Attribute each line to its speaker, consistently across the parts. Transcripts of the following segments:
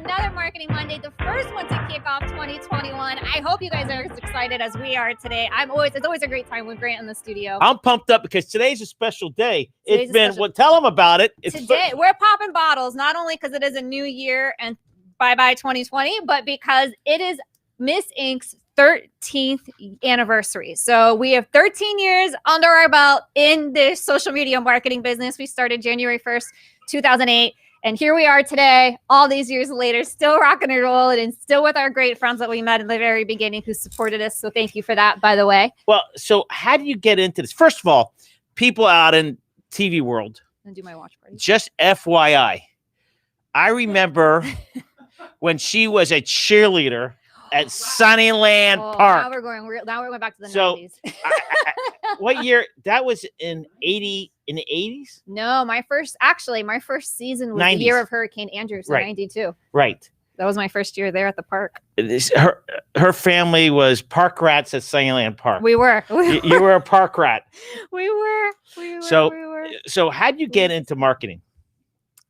Speaker 1: another Marketing Monday, the first one to kick off 2021. I hope you guys are as excited as we are today. It's always a great time with Grant in the studio.
Speaker 2: I'm pumped up because today's a special day. Tell them about it.
Speaker 1: Today, we're popping bottles, not only because it is a new year and bye-bye 2020, but because it is Miss Inc.'s 13th anniversary. So we have 13 years under our belt in this social media marketing business. We started January 1st, 2008. And here we are today, all these years later, still rocking and rolling and still with our great friends that we met in the very beginning who supported us. So thank you for that, by the way.
Speaker 2: Well, so how do you get into this? First of all, people out in TV world,
Speaker 1: And do my watch party.
Speaker 2: Just FYI, I remember when she was a cheerleader at Sunnyland Park.
Speaker 1: Now we're going back to the 90s.
Speaker 2: What year? That was in the 80s?
Speaker 1: No, my first season was
Speaker 2: 90s.
Speaker 1: the year of Hurricane Andrew, so 92.
Speaker 2: Right.
Speaker 1: That was my first year there at the park.
Speaker 2: Her family was park rats at Sunnyland Park.
Speaker 1: We were.
Speaker 2: You were a park rat.
Speaker 1: We were.
Speaker 2: So how'd you get into marketing?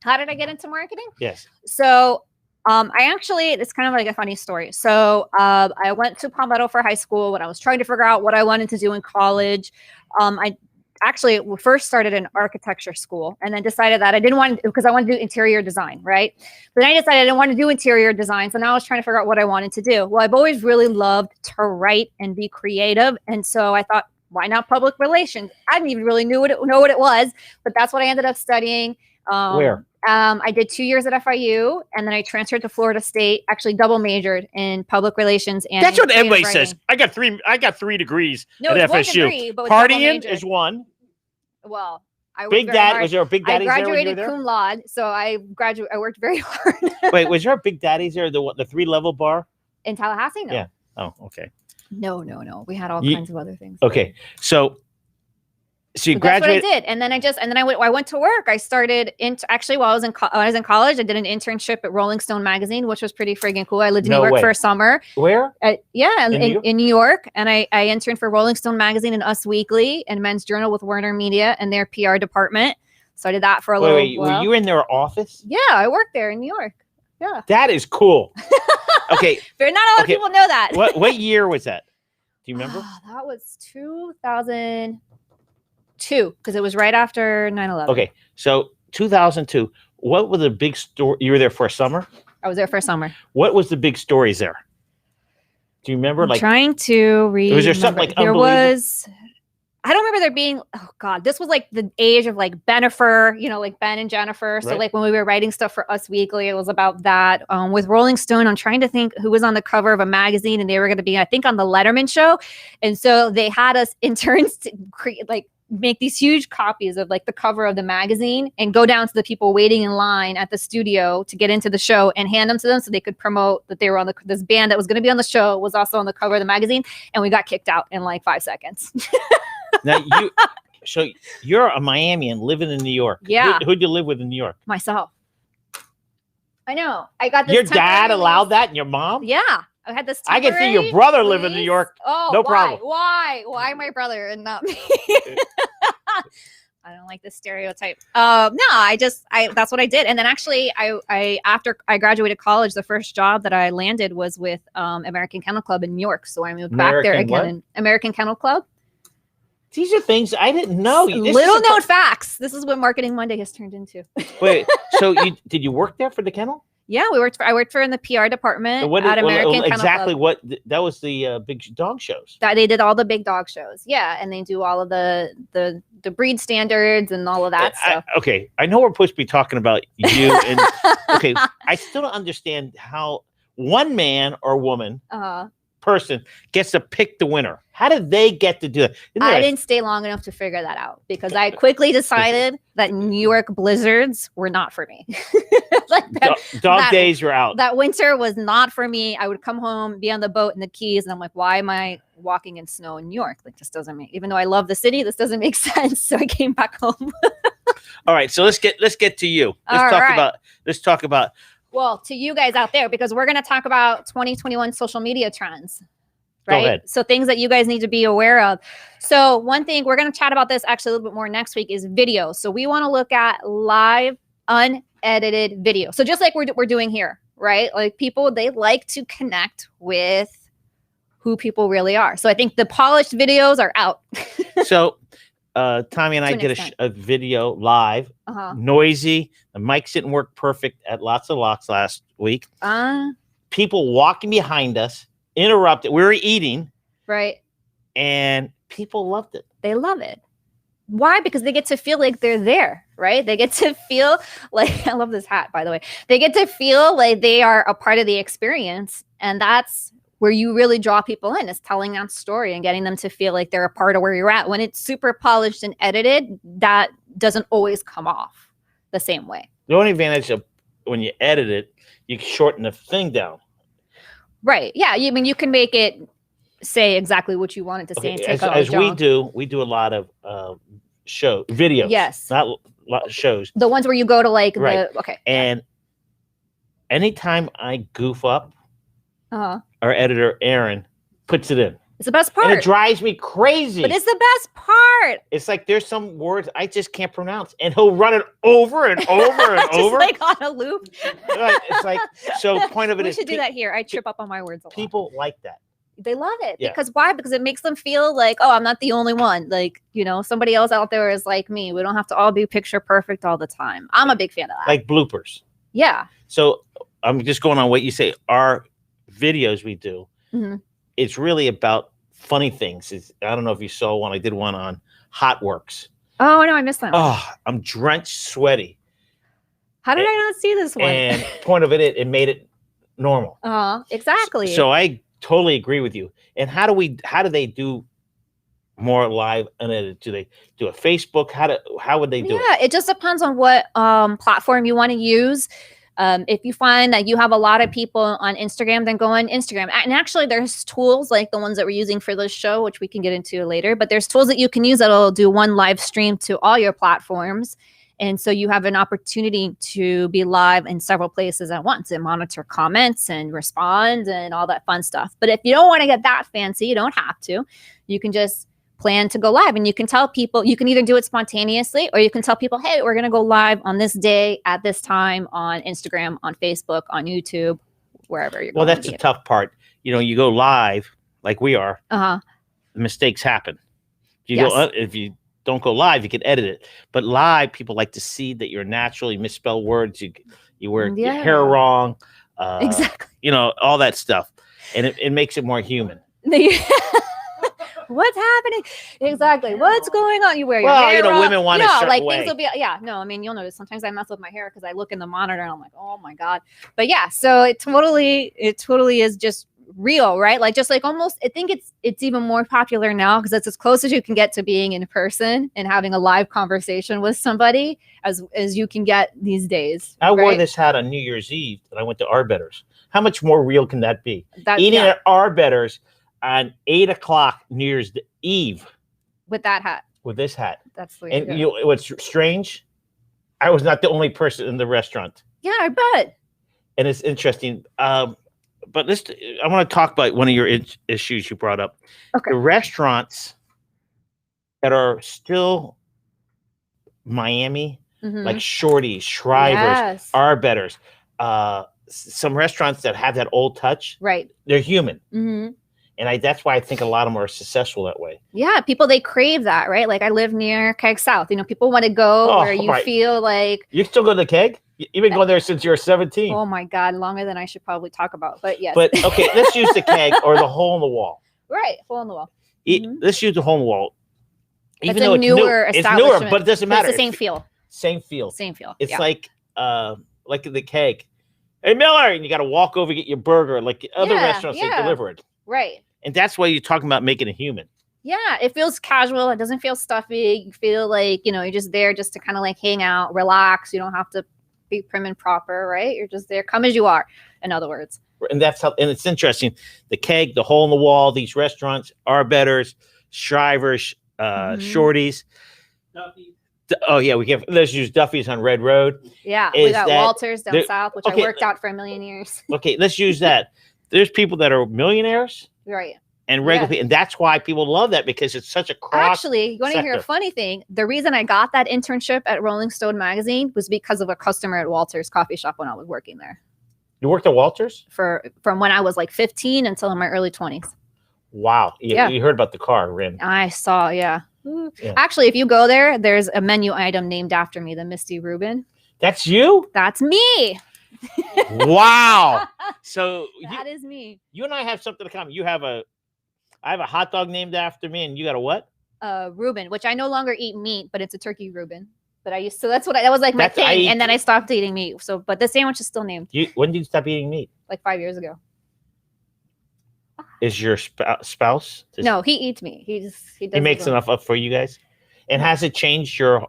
Speaker 1: How did I get into marketing?
Speaker 2: Yes.
Speaker 1: So it's kind of like a funny story. So I went to Palmetto for high school when I was trying to figure out what I wanted to do in college. I actually first started in architecture school and then decided that I didn't want to, because I wanted to do interior design, right? But then I decided I didn't want to do interior design. So now I was trying to figure out what I wanted to do. Well, I've always really loved to write and be creative. And so I thought, why not public relations? I didn't even really know what it was, but that's what I ended up studying.
Speaker 2: Where?
Speaker 1: I did 2 years at FIU, and then I transferred to Florida State. Actually, double majored in public relations and.
Speaker 2: That's what everybody says. I got three degrees at FSU.
Speaker 1: One degree, but
Speaker 2: partying is one.
Speaker 1: Well, I
Speaker 2: Big Daddy. Was there a Big Daddy's there?
Speaker 1: I graduated cum laude, so I worked very hard.
Speaker 2: Wait, was there a Big Daddy's there? The 3-level bar
Speaker 1: in Tallahassee? No.
Speaker 2: Yeah. Oh, okay.
Speaker 1: No. We had all kinds of other things.
Speaker 2: Okay, so you graduated.
Speaker 1: That's what I did, and then I went to work. I started while I was in college. I did an internship at Rolling Stone magazine, which was pretty friggin' cool. I lived in New York for a summer.
Speaker 2: Where?
Speaker 1: In New York, and I interned for Rolling Stone magazine and Us Weekly and Men's Journal with Warner Media and their PR department. So I did that for a little while.
Speaker 2: Were you in their office?
Speaker 1: Yeah, I worked there in New York. Yeah,
Speaker 2: that is cool. Okay,
Speaker 1: but not a lot of people know that.
Speaker 2: What year was that? Do you remember?
Speaker 1: That was 2002, because it was right after 9/11.
Speaker 2: Okay, so 2002. What was the big story? You were there for a summer? I
Speaker 1: was there for a summer.
Speaker 2: What was the big stories there? Do you remember?
Speaker 1: I'm trying to read.
Speaker 2: Was there something like
Speaker 1: there was? I don't remember there being. Oh God, this was like the age of like Bennifer, like Ben and Jennifer. So like when we were writing stuff for Us Weekly, it was about that. With Rolling Stone, I'm trying to think who was on the cover of a magazine, and they were going to be, I think, on the Letterman show, and so they had us interns to create make these huge copies of like the cover of the magazine and go down to the people waiting in line at the studio to get into the show and hand them to them so they could promote that they were on this band that was going to be on the show was also on the cover of the magazine, and we got kicked out in like 5 seconds.
Speaker 2: Now you're a Miamian living in New York.
Speaker 1: Yeah.
Speaker 2: Who'd you live with in New York?
Speaker 1: Myself. I know. I got this.
Speaker 2: Your dad allowed that, and your mom?
Speaker 1: Yeah. I had this.
Speaker 2: I can see your brother live in New York.
Speaker 1: Oh,
Speaker 2: no problem.
Speaker 1: Why my brother and not me? I don't like this stereotype. No, that's what I did. And then actually I after I graduated college, the first job that I landed was with American Kennel Club in New York. So I moved back there again. American Kennel Club.
Speaker 2: These are things I didn't know.
Speaker 1: Little known facts. This is what Marketing Monday has turned into.
Speaker 2: Wait, so did you work there for the kennel?
Speaker 1: Yeah, I worked for in the PR department at American Kennel Club.
Speaker 2: Exactly what that was the big dog shows.
Speaker 1: That they did all the big dog shows. Yeah, and they do all of the breed standards and all of that stuff.
Speaker 2: Okay, I know we're supposed to be talking about you and okay, I still don't understand how one man or woman person gets to pick the winner. How did they get to do it?
Speaker 1: I didn't stay long enough to figure that out because I quickly decided that New York blizzards were not for me.
Speaker 2: Dog days were out.
Speaker 1: That winter was not for me. I would come home, be on the boat in the Keys, and I'm like, why am I walking in snow in New York? Like, this doesn't make, even though I love the city, this doesn't make sense. So I came back home.
Speaker 2: All right, so let's get to you. Let's talk about.
Speaker 1: Well, to you guys out there, because we're going to talk about 2021 social media trends, right?
Speaker 2: Go ahead.
Speaker 1: So things that you guys need to be aware of. So one thing, we're going to chat about this actually a little bit more next week, is video. So we want to look at live, unedited video. So just like we're doing here, right? Like people, they like to connect with who people really are. So I think the polished videos are out.
Speaker 2: So Tommy and I did a video live, noisy. The mics didn't work perfect at Lots of Locks last week. People walking behind us, interrupted. We were eating.
Speaker 1: Right.
Speaker 2: And people loved it.
Speaker 1: They love it. Why? Because they get to feel like they're there, right? They get to feel like, I love this hat, by the way. They get to feel like they are a part of the experience. And that's where you really draw people in, is telling that story and getting them to feel like they're a part of where you're at. When it's super polished and edited, that doesn't always come off the same way.
Speaker 2: The only advantage of when you edit it, you shorten the thing down.
Speaker 1: Right. Yeah. I mean, you can make it say exactly what you want it to say and take out
Speaker 2: as we do a lot of videos.
Speaker 1: Yes.
Speaker 2: Not shows.
Speaker 1: The ones where you go to like
Speaker 2: And anytime I goof up, our editor Aaron puts it in.
Speaker 1: It's the best part.
Speaker 2: And it drives me crazy.
Speaker 1: But it's the best part.
Speaker 2: It's like there's some words I just can't pronounce, and he'll run it over and over and
Speaker 1: just
Speaker 2: over,
Speaker 1: like on a loop.
Speaker 2: Right. It's like, so point of it is
Speaker 1: we should do that here. I trip up on my words a lot.
Speaker 2: People like that.
Speaker 1: They love it. Because why? Because it makes them feel like, oh, I'm not the only one. Like, somebody else out there is like me. We don't have to all be picture perfect all the time. I'm a big fan of that.
Speaker 2: Like bloopers.
Speaker 1: Yeah.
Speaker 2: So I'm just going on what you say. Our videos we do, it's really about funny things. I don't know if you saw one. I did one on Hot Works.
Speaker 1: Oh, no, I missed that one.
Speaker 2: Oh, I'm drenched, sweaty.
Speaker 1: How did I not see this one?
Speaker 2: And point of it made it normal.
Speaker 1: Exactly.
Speaker 2: So I totally agree with you. And how do they do more live unedited? Do they do a Facebook? How would they do it?
Speaker 1: Yeah, it just depends on what platform you want to use. If you find that you have a lot of people on Instagram, then go on Instagram. And actually, there's tools like the ones that we're using for this show, which we can get into later. But there's tools that you can use that'll do one live stream to all your platforms. And so you have an opportunity to be live in several places at once and monitor comments and respond and all that fun stuff. But if you don't want to get that fancy, you don't have to. You can just plan to go live, and you can tell people, you can either do it spontaneously, or you can tell people, hey, we're going to go live on this day at this time on Instagram, on Facebook, on YouTube, wherever you're going.
Speaker 2: Well, that's the tough part. You go live like we are. The mistakes happen. If you don't go live, you can edit it. But live, people like to see that you're naturally misspell words. You wear your hair wrong.
Speaker 1: Exactly.
Speaker 2: All that stuff. And it makes it more human.
Speaker 1: What's happening? Exactly. What's going on? You wear your hair wrong.
Speaker 2: Women want to
Speaker 1: like way. Things will be, I mean, you'll notice sometimes I mess with my hair because I look in the monitor and I'm like, oh my God. But yeah, so it totally is just real, right? Like, just like almost, I think it's even more popular now because it's as close as you can get to being in person and having a live conversation with somebody as you can get these days.
Speaker 2: I wore this hat on New Year's Eve and I went to Arbetter's. How much more real can that be? Eating at Arbetter's on 8:00 New Year's Eve
Speaker 1: with that hat.
Speaker 2: With this hat.
Speaker 1: That's the way.
Speaker 2: And what's strange? I was not the only person in the restaurant.
Speaker 1: Yeah, I bet.
Speaker 2: And it's interesting. But I want to talk about one of your issues you brought up.
Speaker 1: Okay.
Speaker 2: The restaurants that are still Miami, like Shorty's, Shriver's, Arbetter's, some restaurants that have that old touch.
Speaker 1: Right.
Speaker 2: They're human. And that's why I think a lot of them are successful that way.
Speaker 1: Yeah, people, they crave that, right? Like I live near Keg South. People want to go where you feel like...
Speaker 2: You still go to the Keg? You've been going there since you were 17.
Speaker 1: Oh my God, longer than I should probably talk about, but yes.
Speaker 2: But okay, let's use the Keg or the hole in the wall.
Speaker 1: Right, hole in the wall.
Speaker 2: Let's use the hole in the wall.
Speaker 1: Even though it's newer,
Speaker 2: it's newer, but it doesn't matter.
Speaker 1: It's the same feel.
Speaker 2: Same feel.
Speaker 1: Same feel.
Speaker 2: It's like the Keg. Hey, Miller, and you got to walk over and get your burger like other restaurants that deliver it.
Speaker 1: Right.
Speaker 2: And that's why you're talking about making it human.
Speaker 1: Yeah, it feels casual. It doesn't feel stuffy. You feel like, you're just there just to kind of like hang out, relax. You don't have to be prim and proper, right? You're just there. Come as you are, in other words.
Speaker 2: And and it's interesting. The Keg, the hole in the wall, these restaurants, Arbetter's, Shriver's, Shorty's. Duffy's. Oh, yeah. Let's use Duffy's on Red Road.
Speaker 1: Yeah. We got Walter's down south, which I worked out for a million years.
Speaker 2: Okay, let's use that. There's people that are millionaires.
Speaker 1: Right.
Speaker 2: and regular people. And that's why people love that, because it's such a cross.
Speaker 1: Actually, you want to hear a funny thing? The reason I got that internship at Rolling Stone magazine was because of a customer at Walter's coffee shop when I was working there.
Speaker 2: You worked at Walter's?
Speaker 1: From when I was like 15 until in my early 20s.
Speaker 2: Wow. You heard about the car, Rin.
Speaker 1: I saw, yeah. Actually, if you go there, there's a menu item named after me, the Misty Rubin.
Speaker 2: That's you?
Speaker 1: That's me.
Speaker 2: Wow. So
Speaker 1: that is me.
Speaker 2: You and I have something in common. I have a hot dog named after me, and you got a what?
Speaker 1: Reuben, which I no longer eat meat, but it's a turkey Reuben. But that was like my thing, and then I stopped eating meat. So, but the sandwich is still named.
Speaker 2: When did you stop eating meat?
Speaker 1: Like 5 years ago.
Speaker 2: Is your spouse?
Speaker 1: No, he eats meat. He
Speaker 2: makes enough up for you guys. And has it changed your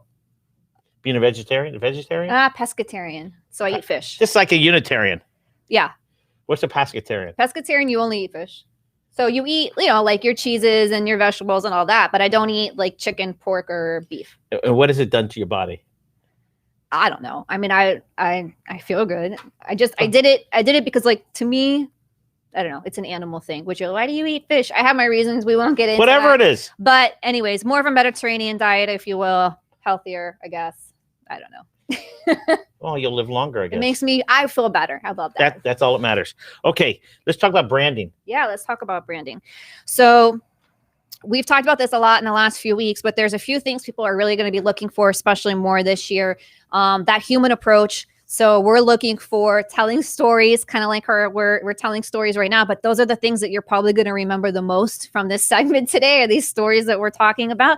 Speaker 2: being a vegetarian?
Speaker 1: Pescatarian. So I eat fish.
Speaker 2: Just like a Unitarian.
Speaker 1: Yeah.
Speaker 2: What's a pescatarian?
Speaker 1: Pescatarian, you only eat fish. So you eat, like your cheeses and your vegetables and all that, but I don't eat like chicken, pork, or beef.
Speaker 2: And what has it done to your body?
Speaker 1: I don't know. I mean, I feel good. I did it because, like, to me, I don't know. It's an animal thing. Which, why do you eat fish? I have my reasons. We won't get into
Speaker 2: whatever it is.
Speaker 1: But anyways, more of a Mediterranean diet, if you will, healthier, I guess. I don't know.
Speaker 2: Well, you'll live longer, I guess.
Speaker 1: I feel better. How about that?
Speaker 2: That's all that matters. Okay, let's talk about branding.
Speaker 1: Yeah, let's talk about branding. So we've talked about this a lot in the last few weeks, but there's a few things people are really going to be looking for, especially more this year. That human approach. So we're looking for telling stories, kind of like we're telling stories right now, but those are the things that you're probably going to remember the most from this segment today, are these stories that we're talking about.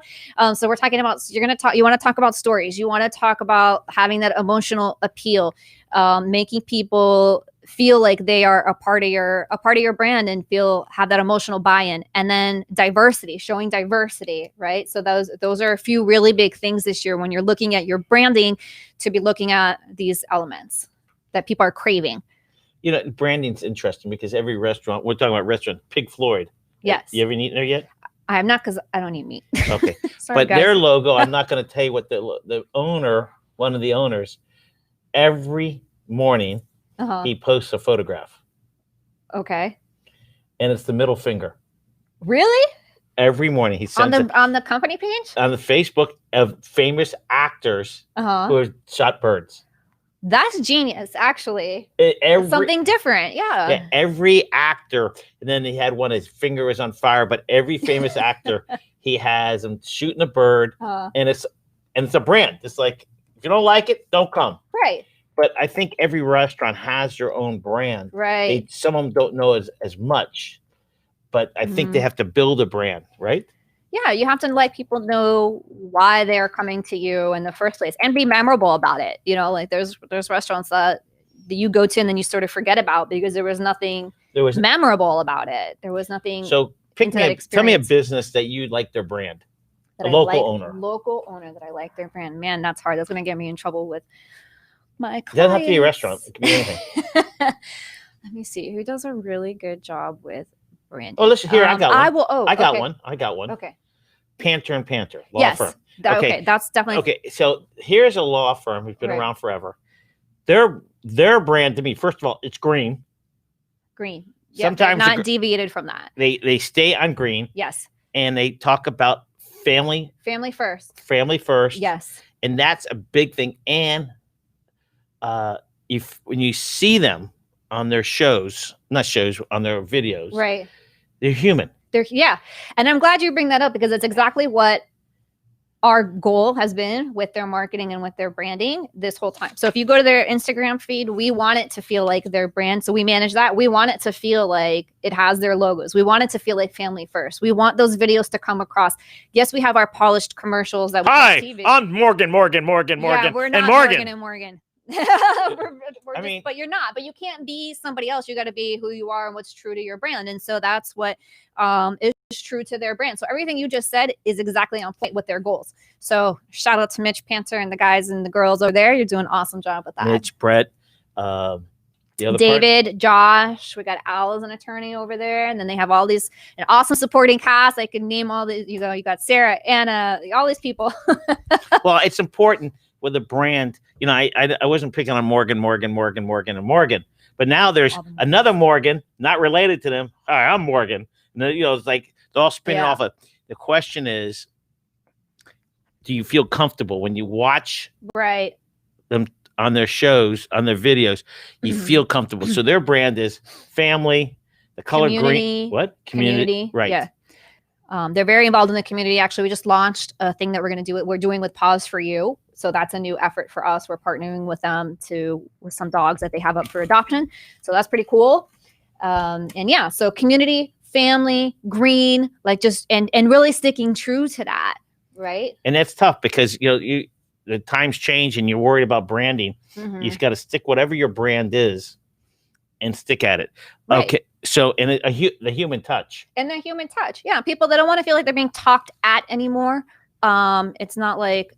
Speaker 1: So we're talking about, you want to talk about stories. You want to talk about having that emotional appeal, making people feel like they are a part of your brand and have that emotional buy-in. And then diversity, showing diversity, right? So those are a few really big things this year when you're looking at your branding, to be looking at these elements that people are craving.
Speaker 2: Branding's interesting because every restaurant, we're talking about restaurant, Pig Floyd.
Speaker 1: Yes.
Speaker 2: You ever eaten there yet?
Speaker 1: I have not, because I don't eat meat.
Speaker 2: Okay.
Speaker 1: Sorry,
Speaker 2: but
Speaker 1: guys.
Speaker 2: Their logo, I'm not going to tell you what the owner, one of the owners, every morning, he posts a photograph.
Speaker 1: Okay.
Speaker 2: And it's the middle finger.
Speaker 1: Really?
Speaker 2: Every morning he sends
Speaker 1: on the company page?
Speaker 2: On the Facebook of famous actors who have shot birds.
Speaker 1: That's genius, actually. Something different, yeah.
Speaker 2: Every actor, and then he had one, his finger was on fire, but every famous actor, he has him shooting a bird, and it's a brand. It's like, if you don't like it, don't come.
Speaker 1: Right.
Speaker 2: But I think every restaurant has their own brand.
Speaker 1: Right.
Speaker 2: Some of them don't know as much, but I think they have to build a brand, right?
Speaker 1: Yeah, you have to let people know why they're coming to you in the first place and be memorable about it. Like there's restaurants that you go to and then you sort of forget about because there was nothing memorable about it. There was nothing.
Speaker 2: So tell me a business that you like their brand. A local owner.
Speaker 1: Local owner that I like their brand. Man, that's hard. That's going to get me in trouble with my clients.
Speaker 2: It doesn't have to be a restaurant. It can be anything.
Speaker 1: Let me see. Who does a really good job with branding?
Speaker 2: Oh, listen here. I got one. I got one.
Speaker 1: Okay.
Speaker 2: Panter and Panter law firm.
Speaker 1: Okay, that's definitely
Speaker 2: okay. So here's a law firm who's been around forever. Their brand, to me, first of all, it's green.
Speaker 1: Green. Yeah,
Speaker 2: sometimes
Speaker 1: not deviated from that.
Speaker 2: They stay on green.
Speaker 1: Yes.
Speaker 2: And they talk about family.
Speaker 1: Family first.
Speaker 2: Family first.
Speaker 1: Yes.
Speaker 2: And that's a big thing. And when you see them on their on their videos,
Speaker 1: right?
Speaker 2: They're human.
Speaker 1: And I'm glad you bring that up because it's exactly what our goal has been with their marketing and with their branding this whole time. So if you go to their Instagram feed, we want it to feel like their brand. So we manage that. We want it to feel like it has their logos. We want it to feel like family first. We want those videos to come across. Yes, we have our polished commercials that we
Speaker 2: Hi,
Speaker 1: TV.
Speaker 2: I'm Morgan.
Speaker 1: Yeah, we're not Morgan and Morgan. But you're not. But you can't be somebody else. You got to be who you are and what's true to your brand. And so that's what is true to their brand. So everything you just said is exactly on point with their goals. So shout out to Mitch Panter and the guys and the girls over there. You're doing an awesome job with that.
Speaker 2: Mitch, Brett, the other
Speaker 1: David, Josh. We got Al as an attorney over there, and then they have all these an awesome supporting cast. I can name all these. You got Sarah, Anna, all these people.
Speaker 2: Well, it's important with a brand. I wasn't picking on Morgan, and Morgan, but now there's another Morgan, not related to them. Hi, I'm Morgan, It's like they're all spinning off of. The question is, do you feel comfortable when you watch them on their shows, on their videos? You feel comfortable. So their brand is family, the color green. What?
Speaker 1: Community.
Speaker 2: Right.
Speaker 1: Yeah. They're very involved in the community. Actually, we just launched a thing that we're doing with Paws for You. So that's a new effort for us. We're partnering with them with some dogs that they have up for adoption. So that's pretty cool. So community, family, green, like just and really sticking true to that, right?
Speaker 2: And that's tough because the times change and you're worried about branding. You just got to stick whatever your brand is and stick at it. Right. Okay. So the human touch.
Speaker 1: And the human touch. Yeah. People that don't want to feel like they're being talked at anymore. It's not like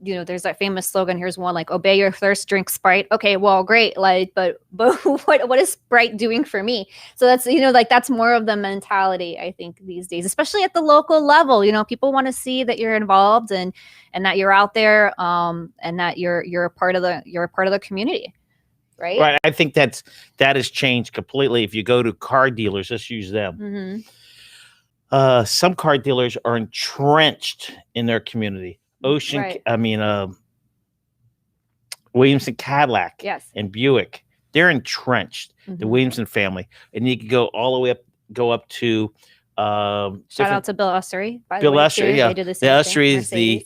Speaker 1: there's that famous slogan. Here's one, like, obey your thirst, drink Sprite. Okay, well, great. Like, but what is Sprite doing for me? So that's, that's more of the mentality, I think, these days, especially at the local level. People want to see that you're involved and that you're out there, and that you're a part of the community. Right.
Speaker 2: Right. I think that has changed completely. If you go to car dealers, let's use them. Some car dealers are entrenched in their community. Williamson Cadillac and Buick, they're entrenched, the Williamson family. And you can go all the way up to
Speaker 1: shout out to Bill Ussery.
Speaker 2: Bill Ussery, yeah. They did the same thing.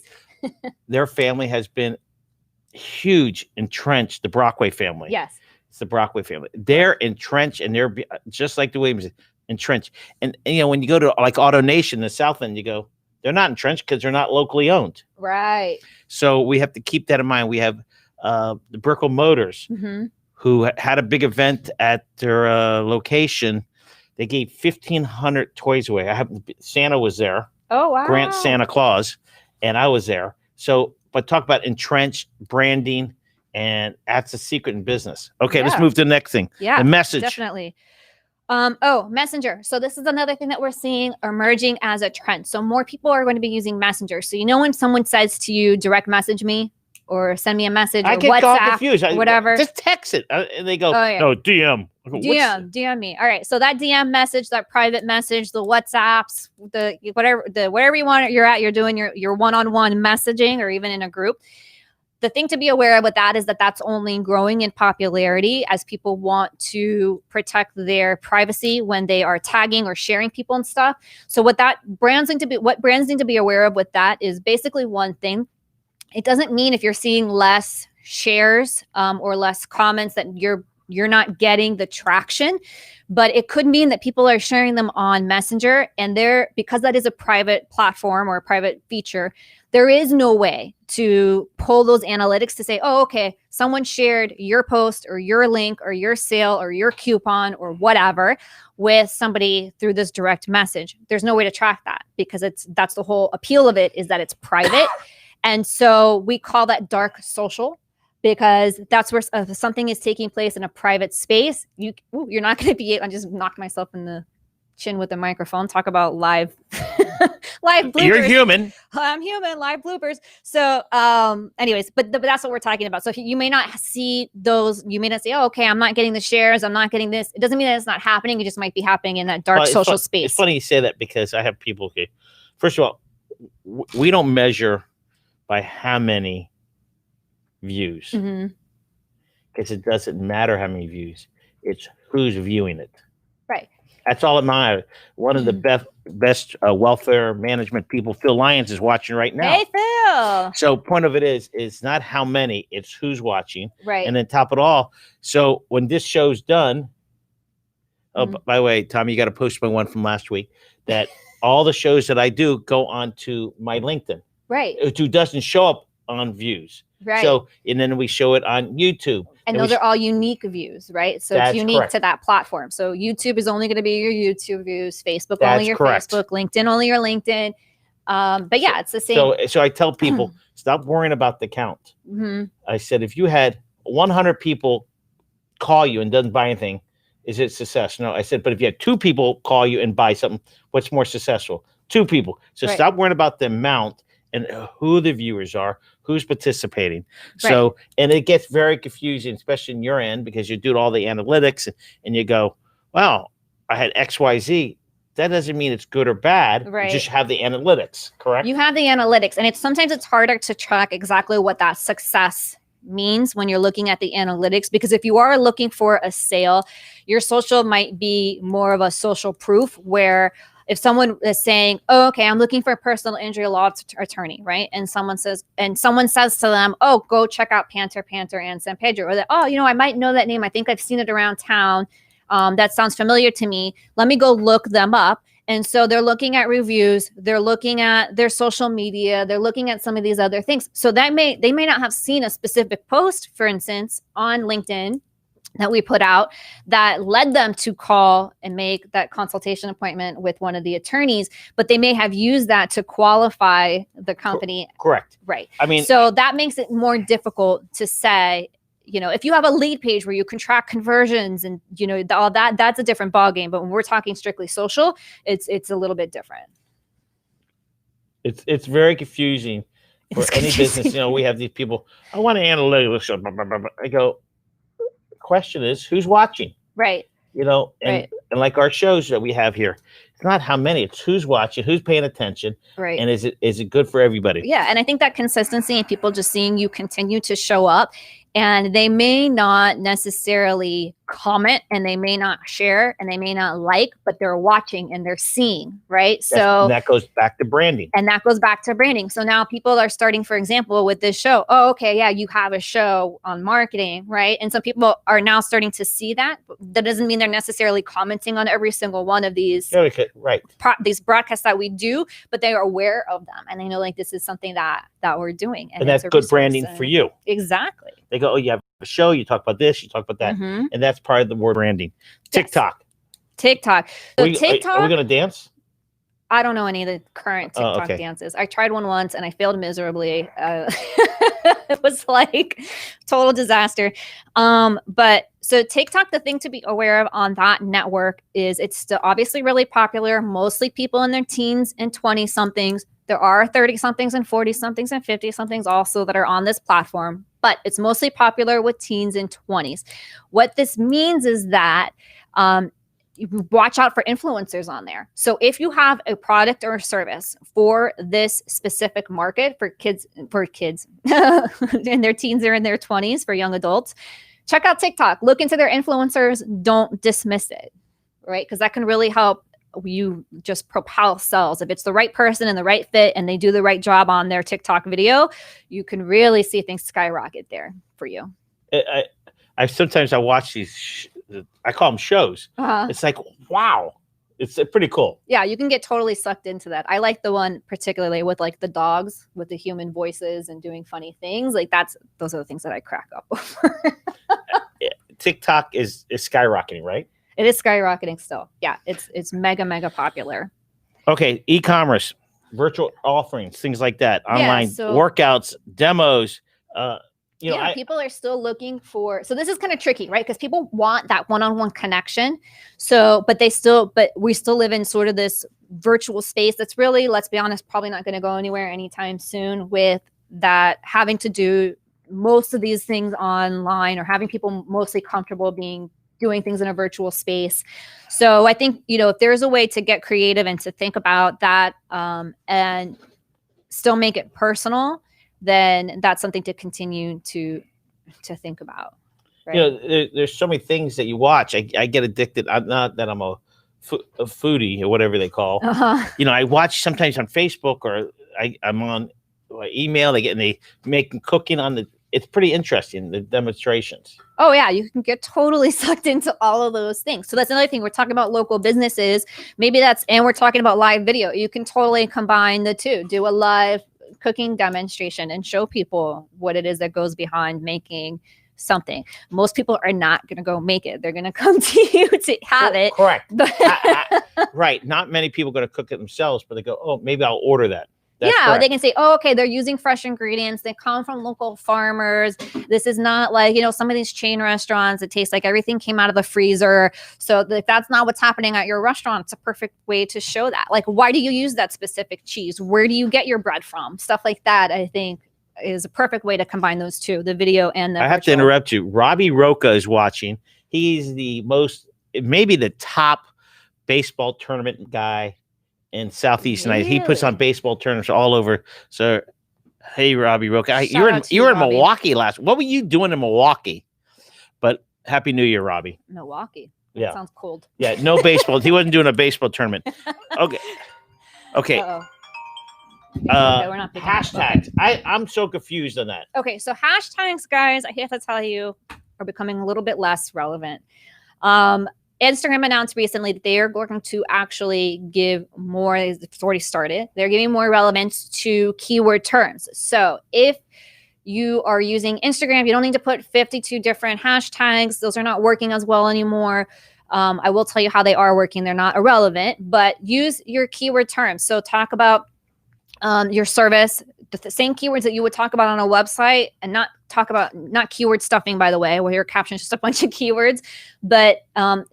Speaker 2: Their family has been huge, entrenched, the Brockway family.
Speaker 1: Yes.
Speaker 2: It's the Brockway family. They're entrenched, and they're just like the Williamson, entrenched. And when you go to like Auto Nation, the South End, you go, they're not entrenched because they're not locally owned.
Speaker 1: Right.
Speaker 2: So we have to keep that in mind. We have the Brickell Motors, who had a big event at their location. They gave 1,500 toys away. Santa was there.
Speaker 1: Oh, wow.
Speaker 2: Grant Santa Claus, and I was there. So, but talk about entrenched branding, and that's a secret in business. Okay, let's move to the next thing.
Speaker 1: Yeah,
Speaker 2: the message.
Speaker 1: Definitely. Messenger. So this is another thing that we're seeing emerging as a trend. So more people are going to be using Messenger. So when someone says to you, direct message me or send me a message or WhatsApp,
Speaker 2: confused.
Speaker 1: Whatever.
Speaker 2: Just text it. And they go, no, DM.
Speaker 1: DM me. All right. So that DM message, that private message, the WhatsApps, whatever you want, you're doing your one-on-one messaging or even in a group. The thing to be aware of with that is that that's only growing in popularity as people want to protect their privacy when they are tagging or sharing people and stuff. So what brands need to be aware of with that is basically one thing. It doesn't mean if you're seeing less shares or less comments that you're not getting the traction, but it could mean that people are sharing them on Messenger, and because that is a private platform or a private feature, there is no way to pull those analytics to say, oh, okay, someone shared your post or your link or your sale or your coupon or whatever with somebody through this direct message. There's no way to track that because that's the whole appeal of it, is that it's private. And so we call that dark social, because that's where something is taking place in a private space. You're not going to be. I just knocked myself in the chin with the microphone. Talk about live bloopers.
Speaker 2: You're human.
Speaker 1: I'm human. Live bloopers. So, anyways, but that's what we're talking about. So if you may not see those, you may not say, "Oh, okay, I'm not getting the shares. I'm not getting this." It doesn't mean that it's not happening. It just might be happening in that dark social space.
Speaker 2: It's funny you say that because I have people. Okay, first of all, we don't measure by how many views, because it doesn't matter how many views, it's who's viewing it.
Speaker 1: Right.
Speaker 2: That's all it matters. One of the best welfare management people, Phil Lyons, is watching right now.
Speaker 1: Hey, Phil.
Speaker 2: So point of it is not how many, it's who's watching.
Speaker 1: Right.
Speaker 2: And then top it all, so when this show's done, by the way, Tom, you got to post my one from last week, that all the shows that I do go onto my LinkedIn.
Speaker 1: Right.
Speaker 2: It doesn't show up on views.
Speaker 1: Right.
Speaker 2: So, and then we show it on YouTube.
Speaker 1: And those are all unique views, right? So it's unique to that platform. So YouTube is only going to be your YouTube views, Facebook only your Facebook, LinkedIn only your LinkedIn. But yeah, it's the same.
Speaker 2: So I tell people, stop worrying about the count. I said, if you had 100 people call you and doesn't buy anything, is it success? No, I said, but if you had 2 people call you and buy something, what's more successful? 2 people. So stop worrying about the amount and who the viewers are, who's participating. So, and it gets very confusing, especially in your end, because you do all the analytics and you go, wow, I had XYZ. that doesn't mean it's good or bad.
Speaker 1: Right.
Speaker 2: You just have the analytics, correct?
Speaker 1: You have the analytics, and sometimes it's harder to track exactly what that success means when you're looking at the analytics, because if you are looking for a sale, your social might be more of a social proof, where if someone is saying, oh, okay, I'm looking for a personal injury law attorney, right? And someone says to them, oh, go check out Panther and San Pedro. Or that, oh, I might know that name. I think I've seen it around town. That sounds familiar to me. Let me go look them up. And so they're looking at reviews, they're looking at their social media, they're looking at some of these other things. So they may not have seen a specific post, for instance, on LinkedIn that we put out that led them to call and make that consultation appointment with one of the attorneys, but they may have used that to qualify the company.
Speaker 2: Correct.
Speaker 1: Right.
Speaker 2: I mean,
Speaker 1: so that makes it more difficult to say, if you have a lead page where you can track conversions and, all that, that's a different ballgame. But when we're talking strictly social, it's a little bit different.
Speaker 2: It's very confusing for any business. We have these people, I want to analytics. I go, the question is, who's watching?
Speaker 1: Right.
Speaker 2: And like our shows that we have here, it's not how many, it's who's watching, who's paying attention.
Speaker 1: Right.
Speaker 2: And is it good for everybody?
Speaker 1: Yeah. And I think that consistency and people just seeing you continue to show up, and they may not necessarily comment, and they may not share, and they may not like, but they're watching and they're seeing, right?
Speaker 2: And that goes back to branding.
Speaker 1: So now people are starting, for example, with this show. Oh, okay, yeah, you have a show on marketing, right? And some people are now starting to see that. That doesn't mean they're necessarily commenting on every single one of these, these broadcasts that we do, but they are aware of them, and they know, like, this is something that we're doing.
Speaker 2: And that's good branding for you.
Speaker 1: Exactly.
Speaker 2: They go, oh, you have a show, you talk about this, you talk about that.
Speaker 1: Mm-hmm.
Speaker 2: And that's part of the word branding. TikTok.
Speaker 1: TikTok. So
Speaker 2: are we going to dance?
Speaker 1: I don't know any of the current TikTok dances. I tried one once and I failed miserably. It was like total disaster. But so TikTok, the thing to be aware of on that network is it's still obviously really popular. Mostly people in their teens and 20-somethings. There are 30-somethings and 40-somethings and 50-somethings also that are on this platform, but it's mostly popular with teens and 20s. What this means is that you watch out for influencers on there. So if you have a product or a service for this specific market, for kids in their teens or in their 20s, for young adults, check out TikTok. Look into their influencers. Don't dismiss it, right? Because that can really help you just propel sales. If it's the right person and the right fit and they do the right job on their TikTok video, you can really see things skyrocket there for you.
Speaker 2: I sometimes watch these, I call them shows. It's like, wow, it's pretty cool.
Speaker 1: Yeah, you can get totally sucked into that. I like the one particularly with like the dogs with the human voices and doing funny things. Like those are the things that I crack up over.
Speaker 2: TikTok is skyrocketing, right?
Speaker 1: It is skyrocketing still. Yeah, it's mega, mega popular. Okay,
Speaker 2: e-commerce, virtual offerings, things like that, online workouts, demos.
Speaker 1: People are still looking for. So this is kind of tricky, right? Because people want that one-on-one connection. So, but we still live in sort of this virtual space that's really, let's be honest, probably not going to go anywhere anytime soon. With that, having to do most of these things online, or having people mostly comfortable doing things in a virtual space. So I think, if there's a way to get creative and to think about that and still make it personal, then that's something to continue to think about. Right?
Speaker 2: There's so many things that you watch. I get addicted. Not that I'm a foodie or whatever they call. I watch sometimes on Facebook, or I'm on email. They make cooking on it's pretty interesting, the demonstrations.
Speaker 1: Oh yeah, you can get totally sucked into all of those things. So that's another thing. We're talking about local businesses. And we're talking about live video. You can totally combine the two. Do a live cooking demonstration and show people what it is that goes behind making something. Most people are not going to go make it. They're going to come to you to have it.
Speaker 2: Correct. Right. Not many people are going to cook it themselves, but they go, oh, maybe I'll order that. That's correct.
Speaker 1: They can say, oh, okay, they're using fresh ingredients. They come from local farmers. This is not like, some of these chain restaurants, it tastes like everything came out of the freezer. So if that's not what's happening at your restaurant, it's a perfect way to show that. Like, why do you use that specific cheese? Where do you get your bread from? Stuff like that, I think, is a perfect way to combine those two, the video and the
Speaker 2: I have to interrupt you. Robbie Roca is watching. He's maybe the top baseball tournament guy in Southeast United. He puts on baseball tournaments all over. So, hey, Robbie Roca, you were in Milwaukee last. What were you doing in Milwaukee? But Happy New Year, Robbie.
Speaker 1: Milwaukee.
Speaker 2: Yeah,
Speaker 1: sounds cold.
Speaker 2: Yeah, no baseball. He wasn't doing a baseball tournament. Okay. Okay.
Speaker 1: Okay, we're not
Speaker 2: hashtags. I'm so confused on that.
Speaker 1: Okay, so hashtags, guys, I have to tell you, are becoming a little bit less relevant. Instagram announced recently that they are going to actually give more, it's already started, they're giving more relevance to keyword terms. So if you are using Instagram, you don't need to put 52 different hashtags. Those are not working as well anymore. I will tell you how they are working. They're not irrelevant, but use your keyword terms. So talk about your service, the same keywords that you would talk about on a website, and not keyword stuffing, by the way, where your caption is just a bunch of keywords, but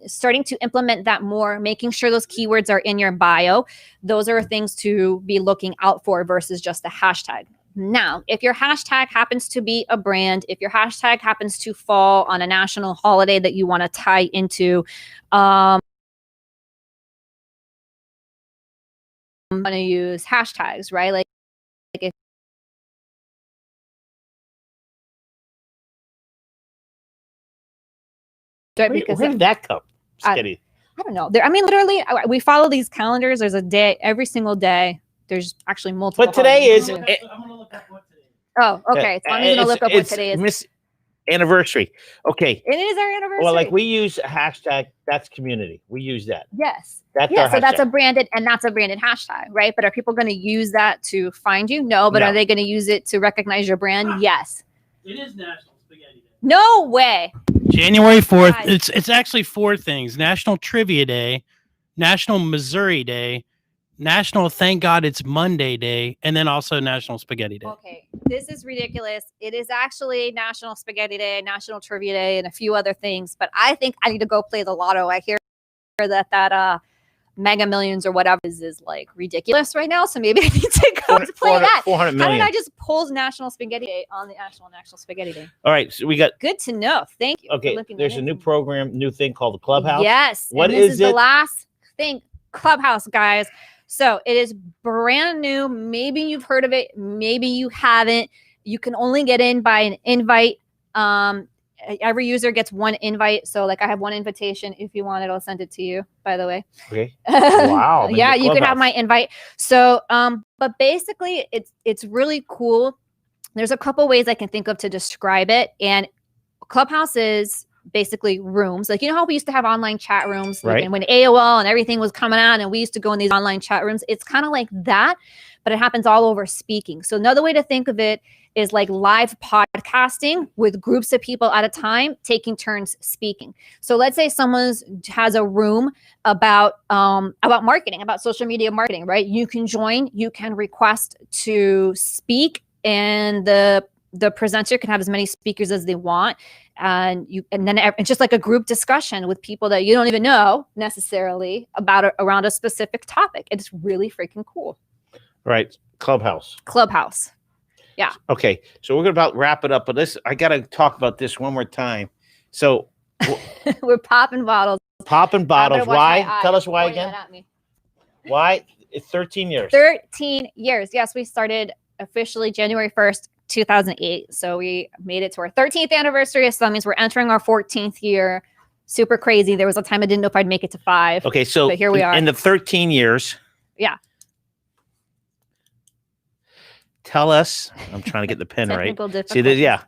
Speaker 1: starting to implement that more, making sure those keywords are in your bio. Those are things to be looking out for versus just the hashtag. Now, if your hashtag happens to be a brand, if your hashtag happens to fall on a national holiday that you want to tie into, I'm going to use hashtags, right? Like if
Speaker 2: where did that come?
Speaker 1: I don't know. I mean, literally, we follow these calendars. There's a day every single day. There's actually multiple.
Speaker 2: But today is.
Speaker 3: I'm gonna look up what today is.
Speaker 1: Oh, okay. So I'm going to look up what today is.
Speaker 2: Anniversary. Okay.
Speaker 1: It is our anniversary.
Speaker 2: Well, like we use a hashtag. That's community. We use that.
Speaker 1: Yes.
Speaker 2: That's
Speaker 1: so that's a branded hashtag, right? But are people going to use that to find you? No. But are they going to use it to recognize your brand? Yes.
Speaker 3: It is National Spaghetti Day.
Speaker 1: No way.
Speaker 3: January 4th. It's actually 4 things: National Trivia Day, National Missouri Day, National Thank God It's Monday Day, and then also National Spaghetti Day.
Speaker 1: Okay, this is ridiculous. It is actually National Spaghetti Day, National Trivia Day, and a few other things. But I think I need to go play the lotto. I hear that Mega Millions or whatever is like ridiculous right now. So maybe I need to go play that.
Speaker 2: 400 million.
Speaker 1: How did I just pull National Spaghetti Day on the actual National Spaghetti Day?
Speaker 2: All right, so we got.
Speaker 1: Good to know. Thank you.
Speaker 2: Okay, there's a new thing called the Clubhouse.
Speaker 1: Yes.
Speaker 2: What
Speaker 1: this
Speaker 2: is
Speaker 1: the last thing? Clubhouse, guys. So it is brand new. Maybe you've heard of it. Maybe you haven't. You can only get in by an invite. Every user gets one invite. So like I have one invitation. If you want it, I'll send it to you, by the way.
Speaker 2: Okay. Wow.
Speaker 1: Yeah, you can have my invite. So, but basically it's really cool. There's a couple ways I can think of to describe it. And Clubhouse is basically rooms. Like, you know how we used to have online chat rooms,
Speaker 2: right?
Speaker 1: And when AOL and everything was coming out and we used to go in these online chat rooms, it's kind of like that, but it happens all over speaking. So another way to think of it is like live podcasting with groups of people at a time taking turns speaking. So let's say someone has a room about marketing, about social media marketing, right? You can join, you can request to speak, and the presenter can have as many speakers as they want. And then it's just like a group discussion with people that you don't even know necessarily around a specific topic. It's really freaking cool.
Speaker 2: Right. Clubhouse.
Speaker 1: Yeah.
Speaker 2: Okay. So we're going to about wrap it up, but I got to talk about this one more time. So
Speaker 1: we're popping bottles.
Speaker 2: Why? Tell us why again. Why? It's 13 years.
Speaker 1: 13 years. Yes. We started officially January 1st, 2008. So we made it to our 13th anniversary. So that means we're entering our 14th year. Super crazy. There was a time I didn't know if I'd make it to 5.
Speaker 2: Okay. So
Speaker 1: but here we are.
Speaker 2: In the 13 years.
Speaker 1: Yeah.
Speaker 2: Tell us. I'm trying to get the pen right. See this? Yeah.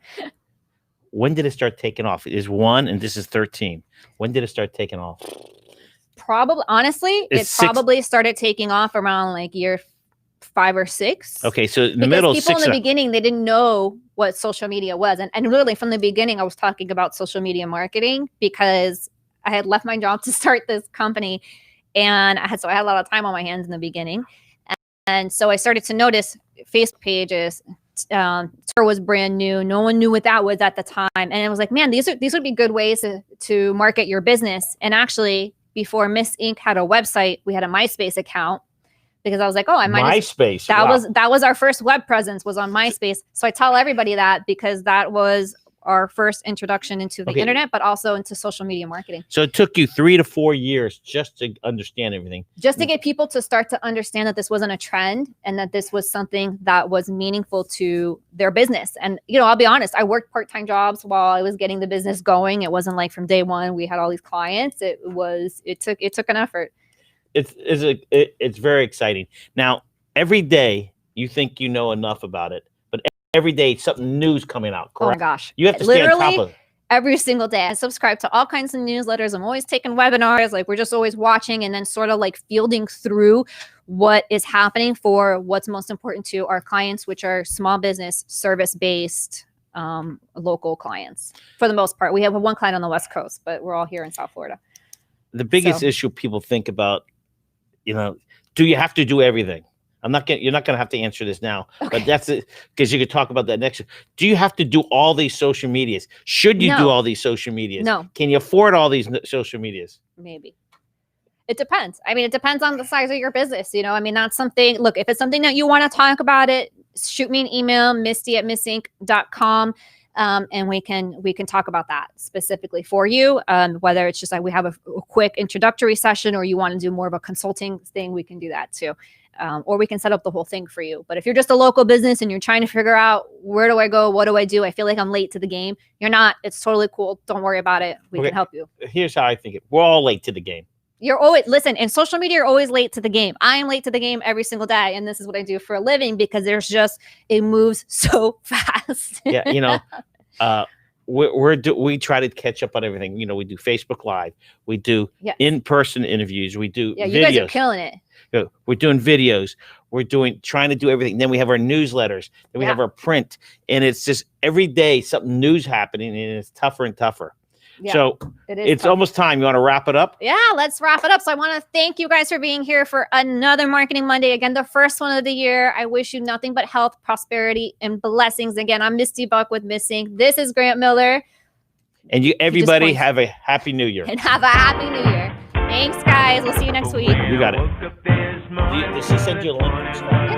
Speaker 2: When did it start taking off? It is 1 and this is 13. When did it start taking off?
Speaker 1: Probably, honestly, it probably started taking off around like year 5 or 6.
Speaker 2: Okay, so in the middle,
Speaker 1: people in the beginning, they didn't know what social media was, and literally from the beginning, I was talking about social media marketing because I had left my job to start this company, and I had a lot of time on my hands in the beginning, and so I started to notice Facebook pages. Twitter was brand new. No one knew what that was at the time, and it was like, man, these would be good ways to market your business. And actually, before Miss Inc. had a website, we had a MySpace account. Because I was like, oh, I might.
Speaker 2: MySpace.
Speaker 1: That was our first web presence was on MySpace. So I tell everybody that because that was our first introduction into the internet, but also into social media marketing.
Speaker 2: So it took you 3 to 4 years just to understand everything.
Speaker 1: Just to get people to start to understand that this wasn't a trend and that this was something that was meaningful to their business. And, I'll be honest, I worked part-time jobs while I was getting the business going. It wasn't like from day one, we had all these clients. It took an effort.
Speaker 2: It's very exciting. Now, every day you think you know enough about it, but every day something new's coming out. Correct?
Speaker 1: Oh my gosh.
Speaker 2: You have to stay on top of it.
Speaker 1: Every single day. I subscribe to all kinds of newsletters. I'm always taking webinars. Like, we're just always watching and then sort of like fielding through what is happening for what's most important to our clients, which are small business, service-based, local clients. For the most part, we have one client on the West Coast, but we're all here in South Florida.
Speaker 2: The biggest issue people think about, do you have to do everything? You're not going to have to answer this now, but that's it, because you could talk about that next. Do you have to do all these social medias? Should you do all these social medias?
Speaker 1: No.
Speaker 2: Can you afford all these social medias?
Speaker 1: Maybe. It depends. I mean, it depends on the size of your business. That's something, look, if it's something that you want to talk about it, shoot me an email, misty@missinc.com. And we can talk about that specifically for you. Whether it's just like we have a quick introductory session or you want to do more of a consulting thing, we can do that too. Or we can set up the whole thing for you. But if you're just a local business and you're trying to figure out where do I go, what do I do? I feel like I'm late to the game. You're not. It's totally cool. Don't worry about it. We can help you.
Speaker 2: Here's how I think it. We're all late to the game.
Speaker 1: You're always, listen, in social media, you're always late to the game. I am late to the game every single day. And this is what I do for a living because it moves so fast.
Speaker 2: Yeah. We try to catch up on everything. We do Facebook Live. We do in-person interviews. We do videos.
Speaker 1: You guys are killing it.
Speaker 2: We're doing videos. We're trying to do everything. Then we have our newsletters. Then we have our print. And it's just every day something new's happening and it's tougher and tougher. Yeah, so it's almost time. You want to wrap it up?
Speaker 1: Yeah, let's wrap it up. So I want to thank you guys for being here for another Marketing Monday. Again, the first one of the year. I wish you nothing but health, prosperity, and blessings. Again, I'm Misty Buck with Missing. This is Grant Miller.
Speaker 2: And everybody have a happy new year.
Speaker 1: And have a happy new year. Thanks, guys. We'll see you next week.
Speaker 2: You got it. Did she send you a link?